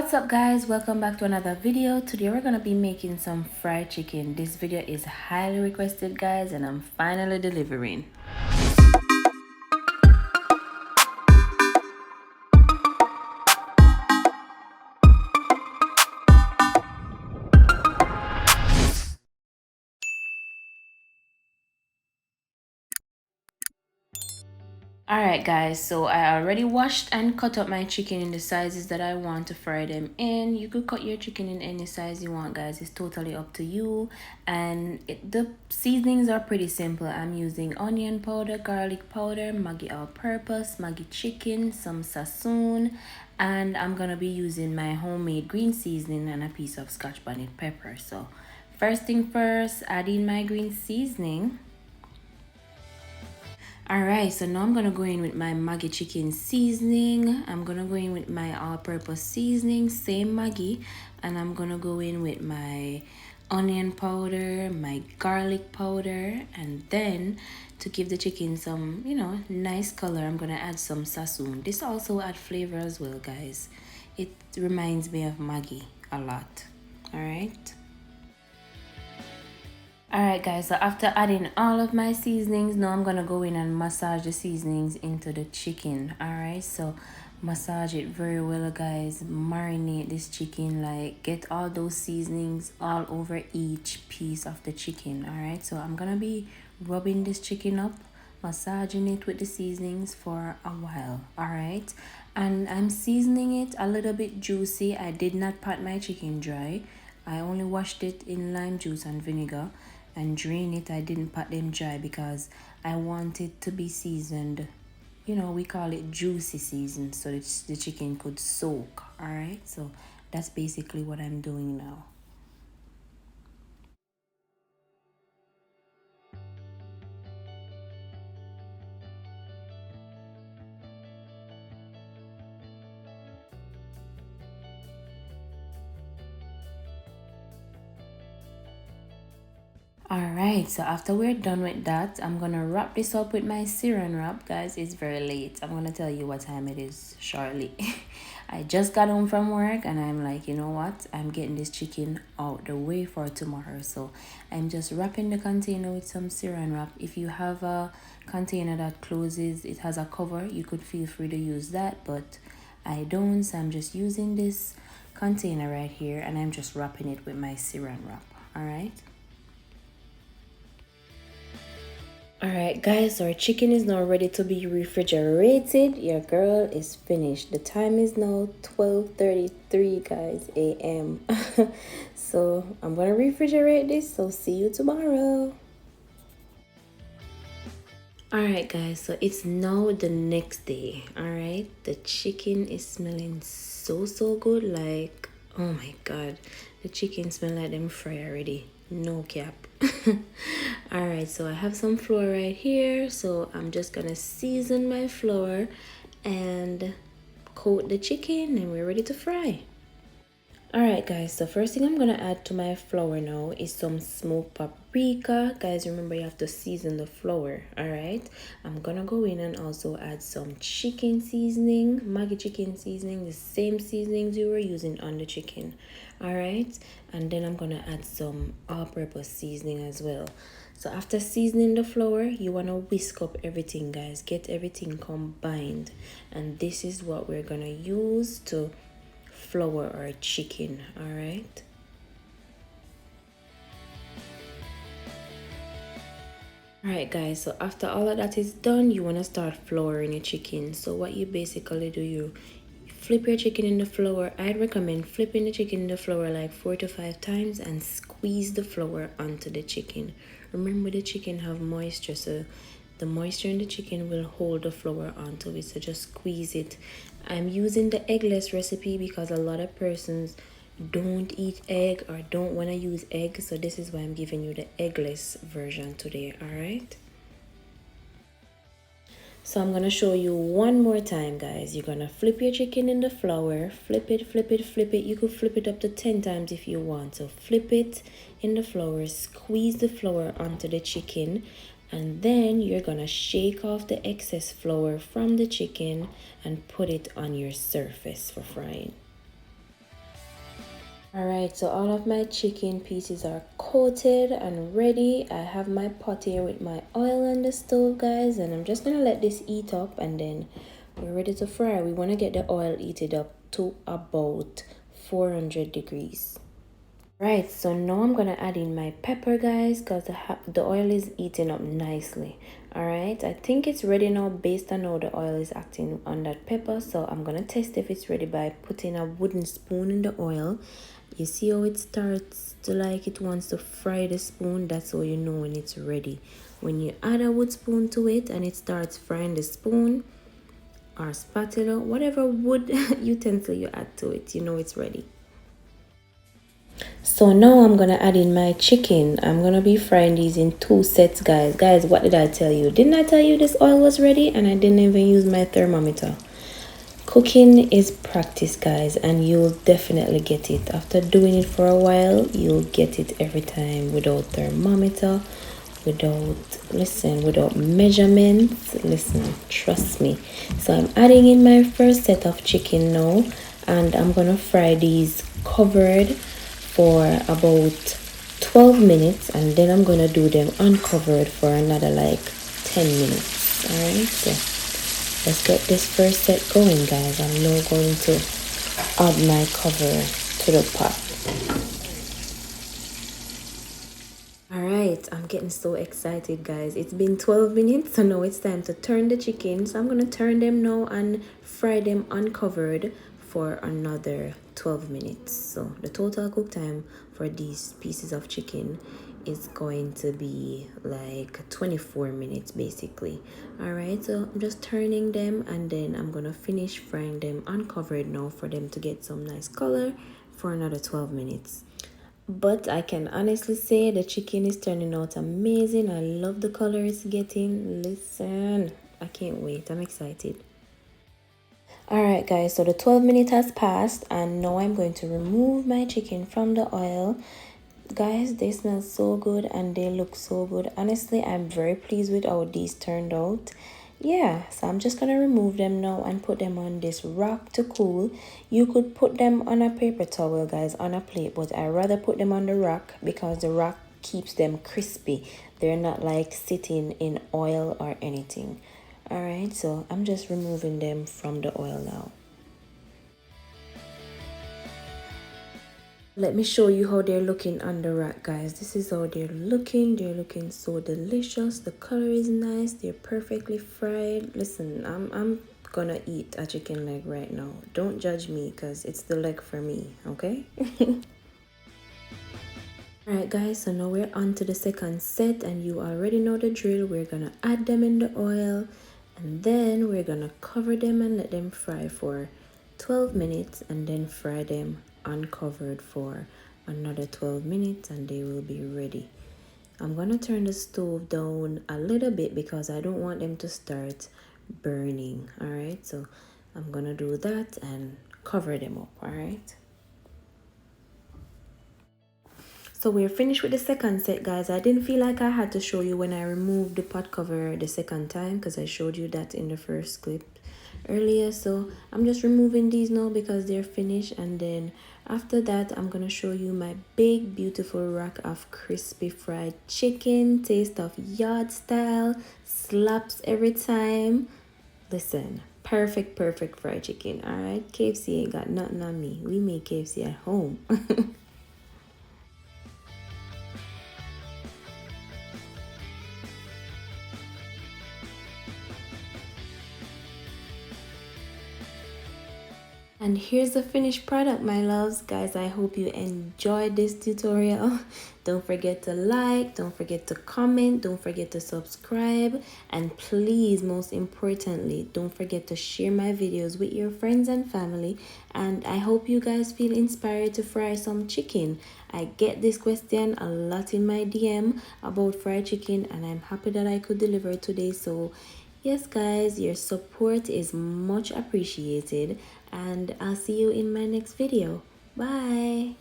What's up guys, welcome back to another video. Today we're gonna be making some fried chicken. This video is highly requested guys, and I'm finally delivering. Alright guys, so I already washed and cut up my chicken in the sizes that I want to fry them in. You could cut your chicken in any size you want guys, it's totally up to you. And the seasonings are pretty simple. I'm using onion powder, garlic powder, Maggi all-purpose, Maggi chicken, some sazon, and I'm gonna be using my homemade green seasoning and a piece of scotch bonnet pepper. So first thing first, add in my green seasoning. Alright, so now I'm gonna go in with my Maggi chicken seasoning. I'm gonna go in with my all-purpose seasoning, same Maggi, and I'm gonna go in with my onion powder, my garlic powder, and then to give the chicken some, nice color, I'm gonna add some sazon. This also add flavor as well, guys. It reminds me of Maggi a lot. Alright. Alright guys, so after adding all of my seasonings, now I'm gonna go in and massage the seasonings into the chicken. Alright, so massage it very well guys, marinate this chicken, like get all those seasonings all over each piece of the chicken. Alright, so I'm gonna be rubbing this chicken up, massaging it with the seasonings for a while. Alright, and I'm seasoning it a little bit juicy. I did not pat my chicken dry. I only washed it in lime juice and vinegar and drain it. I didn't pat them dry because I want it to be seasoned. We call it juicy season, so the chicken could soak. All right, so that's basically what I'm doing now. Alright, so after we're done with that, I'm gonna wrap this up with my saran wrap. Guys, it's very late. I'm gonna tell you what time it is shortly. I just got home from work and I'm like, you know what? I'm getting this chicken out the way for tomorrow. So I'm just wrapping the container with some saran wrap. If you have a container that closes, it has a cover, you could feel free to use that, but I don't, so I'm just using this container right here and I'm just wrapping it with my saran wrap. Alright. Alright guys, our chicken is now ready to be refrigerated. Your girl is finished. The time is now 12:33 guys a.m. So I'm gonna refrigerate this, so see you tomorrow. Alright guys, so it's now the next day. Alright, the chicken is smelling so good, like oh my god, the chicken smell like them fry already, no cap. Alright, so I have some flour right here, so I'm just gonna season my flour and coat the chicken and we're ready to fry. Alright guys, so first thing I'm gonna add to my flour now is some smoked paprika. Guys, remember you have to season the flour. Alright, I'm gonna go in and also add some chicken seasoning, Maggi chicken seasoning, the same seasonings you were using on the chicken. Alright, and then I'm gonna add some all-purpose seasoning as well. So after seasoning the flour, you want to whisk up everything guys, get everything combined, and this is what we're gonna use to flour our chicken. All right, guys, so after all of that is done, you want to start flouring your chicken. So what you basically do, you flip your chicken in the flour. I'd recommend flipping the chicken in the flour like 4 to 5 times and squeeze the flour onto the chicken. Remember, the chicken have moisture, so the moisture in the chicken will hold the flour onto it, so just squeeze it. I'm using the eggless recipe because a lot of persons don't eat egg or don't want to use egg, so this is why I'm giving you the eggless version today. All right, so I'm gonna show you one more time guys. You're gonna flip your chicken in the flour, flip it, flip it, flip it. You could flip it up to 10 times if you want. So flip it in the flour, squeeze the flour onto the chicken, and then you're gonna shake off the excess flour from the chicken and put it on your surface for frying. Alright, so all of my chicken pieces are coated and ready. I have my pot here with my oil on the stove, guys, and I'm just gonna let this heat up and then we're ready to fry. We want to get the oil heated up to about 400 degrees. Right, so now I'm gonna add in my pepper, guys, because the oil is heating up nicely. All right, I think it's ready now based on how the oil is acting on that pepper. So I'm gonna test if it's ready by putting a wooden spoon in the oil. You see how it starts to like it wants to fry the spoon? That's how you know when it's ready. When you add a wood spoon to it and it starts frying the spoon or spatula, whatever wood utensil you add to it, you know it's ready. So now I'm gonna add in my chicken. I'm gonna be frying these in 2 sets, guys. Guys, what did I tell you? Didn't I tell you this oil was ready and I didn't even use my thermometer? Cooking is practice, guys, and you'll definitely get it. After doing it for a while, you'll get it every time without thermometer, without measurements. Listen, trust me. So I'm adding in my first set of chicken now, and I'm gonna fry these covered for about 12 minutes, and then I'm gonna do them uncovered for another like 10 minutes. All right, so let's get this first set going, guys. I'm now going to add my cover to the pot. Alright, I'm getting so excited, guys. It's been 12 minutes, so now it's time to turn the chicken. So I'm going to turn them now and fry them uncovered for another 12 minutes. So the total cook time for these pieces of chicken is going to be like 24 minutes basically. Alright, so I'm just turning them and then I'm going to finish frying them uncovered now for them to get some nice color for another 12 minutes. But I can honestly say the chicken is turning out amazing. I love the color it's getting. Listen, I can't wait. I'm excited. Alright guys, so the 12 minutes has passed and now I'm going to remove my chicken from the oil. Guys, they smell so good and they look so good. Honestly, I'm very pleased with how these turned out. Yeah, so I'm just gonna remove them now and put them on this rack to cool. You could put them on a paper towel, guys, on a plate, but I rather put them on the rack because the rack keeps them crispy. They're not like sitting in oil or anything. All right, so I'm just removing them from the oil now. Let me show you how they're looking on the rack, guys. This is how they're looking. They're looking so delicious. The color is nice. They're perfectly fried. Listen, I'm gonna eat a chicken leg right now. Don't judge me because it's the leg for me, okay? Alright guys, so now we're on to the second set and you already know the drill. We're gonna add them in the oil and then we're gonna cover them and let them fry for 12 minutes and then fry them uncovered for another 12 minutes and they will be ready. I'm gonna turn the stove down a little bit because I don't want them to start burning. All right, so I'm gonna do that and cover them up. All right, so we're finished with the second set, guys. I didn't feel like I had to show you when I removed the pot cover the second time because I showed you that in the first clip earlier. So I'm just removing these now because they're finished, and then after that I'm gonna show you my big beautiful rack of crispy fried chicken, taste of yard style, slaps every time. Listen, perfect fried chicken. All right, KFC ain't got nothing on me. We make KFC at home. And here's the finished product, my loves. Guys, I hope you enjoyed this tutorial. Don't forget to like, don't forget to comment, don't forget to subscribe, and please, most importantly, don't forget to share my videos with your friends and family. And I hope you guys feel inspired to fry some chicken. I get this question a lot in my DM about fried chicken, and I'm happy that I could deliver today. So yes guys, your support is much appreciated and I'll see you in my next video. Bye.